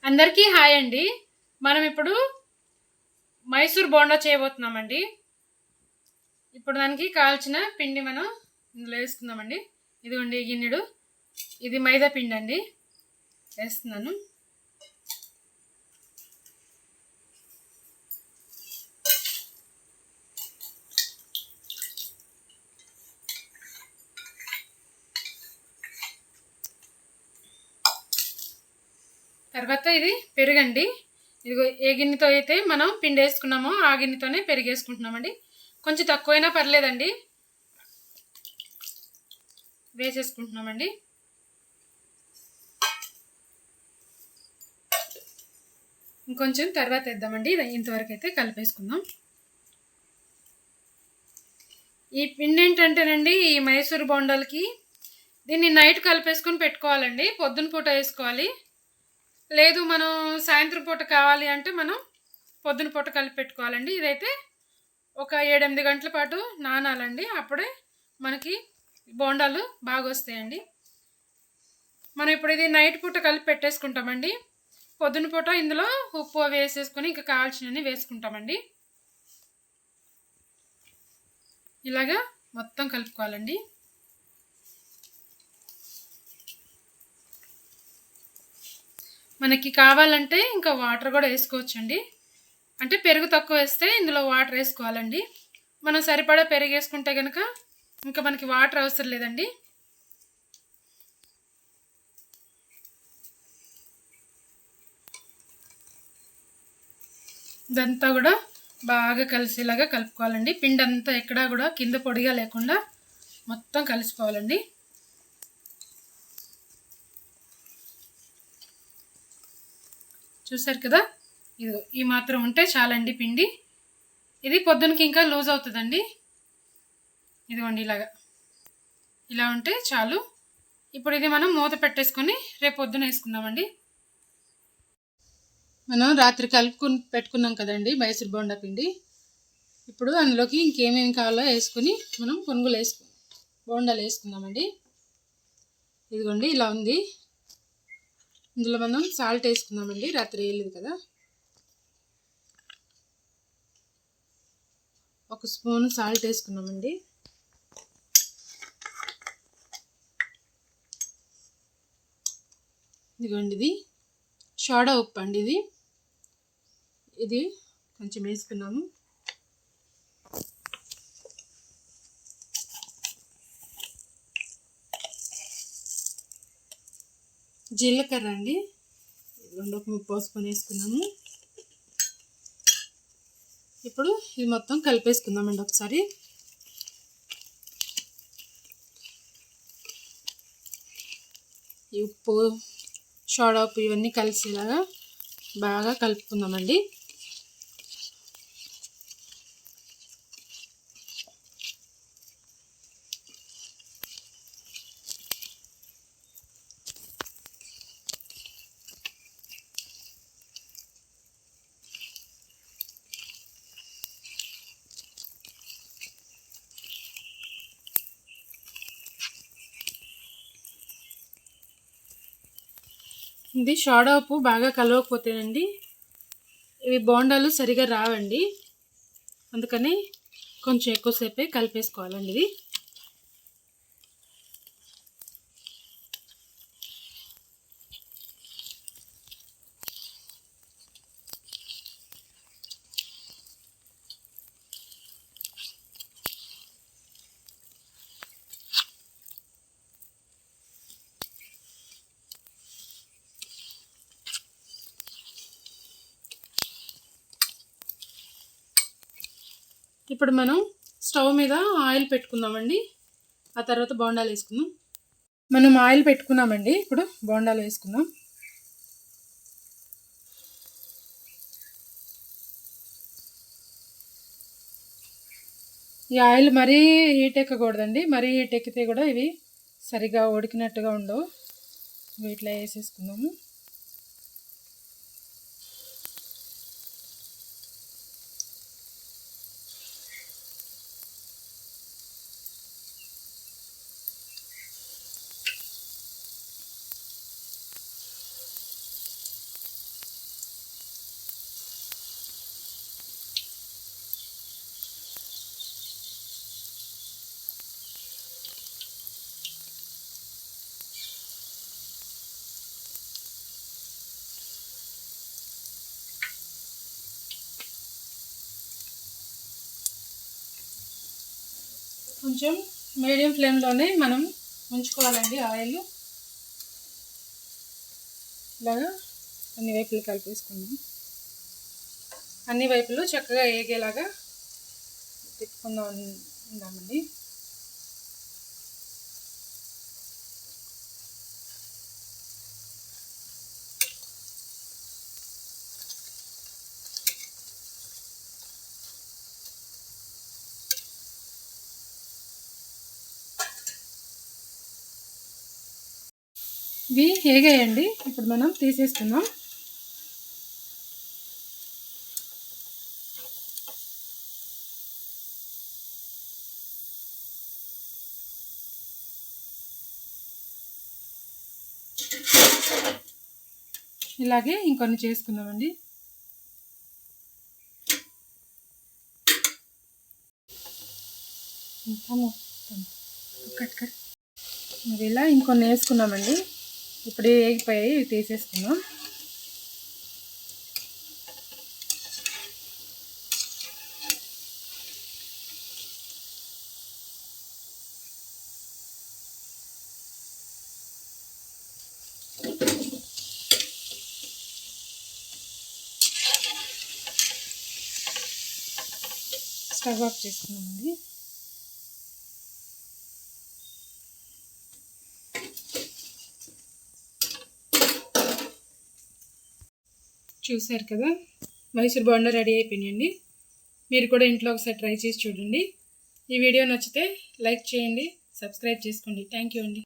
అందరికీ హాయ్ అండి. మనం ఇప్పుడు మైసూర్ బోండా చేయబోతున్నామండి. ఇప్పుడు దానికి కావాల్సిన పిండి మనం ఇందులో వేసుకుందామండి. ఇదిగోండి గిన్నెడు, ఇది మైదా పిండి అండి, వేస్తున్నాను. తర్వాత ఇది పెరుగండి. ఇదిగో ఏ గిన్నెతో అయితే మనం పిండి వేసుకున్నామో ఆ గిన్నెతోనే పెరుగు వేసుకుంటున్నామండి. కొంచెం తక్కువైనా పర్లేదండి, వేసేసుకుంటున్నామండి. ఇంకొంచెం తర్వాత వేద్దామండి. ఇంతవరకు అయితే కలిపేసుకుందాం. ఈ పిండి ఏంటంటేనండి, ఈ మైసూర్ బోండాలకి దీన్ని నైట్ కలిపేసుకొని పెట్టుకోవాలండి. పొద్దున పూట వేసుకోవాలి. లేదు మనం సాయంత్రం పూట కావాలి అంటే మనం పొద్దున పూట కలిపి పెట్టుకోవాలండి. ఇదైతే ఒక 7-8 గంటల పాటు నానాలండి. అప్పుడే మనకి బోండాలు బాగా వస్తాయండి. మనం ఇప్పుడు ఇది నైట్ పూట కలిపి పెట్టేసుకుంటామండి. పొద్దున పూట ఇందులో ఉప్పు వేసేసుకొని ఇంకా కావాల్సినవి వేసుకుంటామండి. ఇలాగా మొత్తం కలుపుకోవాలండి. మనకి కావాలంటే ఇంకా వాటర్ కూడా వేసుకోవచ్చండి. అంటే పెరుగు తక్కువ వేస్తే ఇందులో వాటర్ వేసుకోవాలండి. మనం సరిపడా పెరుగు వేసుకుంటే కనుక ఇంకా మనకి వాటర్ అవసరం లేదండి. ఇదంతా కూడా బాగా కలిసేలాగా కలుపుకోవాలండి. పిండి అంతా ఎక్కడా కూడా కింద పొడిగా లేకుండా మొత్తం కలిసిపోవాలండి. చూసారు కదా, ఇదిగో ఈ మాత్రం ఉంటే చాలండి పిండి. ఇది పొద్దునకి ఇంకా లూజ్ అవుతుందండి. ఇదిగోండి ఇలా ఉంటే చాలు. ఇప్పుడు ఇది మనం మూత పెట్టేసుకొని రేపు పొద్దున వేసుకుందామండి. మనం రాత్రి పెట్టుకున్నాం కదండి మైసూర్ బోండా పిండి. ఇప్పుడు అందులోకి ఇంకేమేమి కావాలో వేసుకుని మనం బోండాలు వేసుకుందామండి. ఇదిగోండి ఇలా ఉంది. ఇందులో మనం సాల్ట్ వేసుకుందామండి, రాత్రి వేయలేదు కదా. 1 స్పూన్ సాల్ట్ వేసుకున్నామండి. ఇదిగోండి ఇది సోడా ఉప్పు అండి. ఇది కొంచెం వేసుకున్నాము. జీలకర్ర అండి, 1 స్పూన్ వేసుకున్నాము. ఇప్పుడు ఇది మొత్తం కలిపేసుకుందామండి ఒకసారి. ఈ ఉప్పు, సోడా ఉప్పు ఇవన్నీ కలిసేలాగా బాగా కలుపుకుందామండి. ఇది సోడా ఉప్పు బాగా కలవకపోతేనండి ఇవి బోండాలు సరిగా రావండి. అందుకని కొంచెం ఎక్కువసేపే కలిపేసుకోవాలండి ఇది. ఇప్పుడు మనం స్టవ్ మీద ఆయిల్ పెట్టుకుందామండి. ఆ తర్వాత బోండాలు వేసుకుందాం. మనం ఆయిల్ పెట్టుకున్నామండి. ఇప్పుడు బోండాలు వేసుకుందాం. ఈ ఆయిల్ మరీ హీట్ ఎక్కకూడదండి. మరీ హీట్ ఎక్కితే కూడా ఇవి సరిగా ఉడికినట్టుగా ఉండవు. వీటిలో వేసేసుకుందాము. కొంచెం మీడియం ఫ్లేమ్లోనే మనం ఉంచుకోవాలండి ఆయిల్. ఇలాగా అన్ని వైపులు కలిపేసుకుందాం. అన్ని వైపులు చక్కగా ఏగేలాగా తిప్పుకుందామండి. ఇవి ఏగాయండి. ఇప్పుడు మనం తీసేసుకుందాం. ఇలాగే ఇంకొన్ని చేసుకుందామండి. మరి ఇలా ఇంకొన్ని వేసుకున్నామండి. ఇప్పుడు వేగిపోయాయి, ఇవి తీసేసుకుందాం. స్టవ్ ఆఫ్ చేసుకున్నామండి. చూసారు కదా, మైసూర్ బోండా రెడీ అయిపోయినాయండి. మీరు కూడా ఇంట్లో ఒకసారి ట్రై చేసి చూడండి. ఈ వీడియో నచ్చితే లైక్ చేయండి, సబ్స్క్రైబ్ చేసుకోండి. థ్యాంక్ యూ అండి.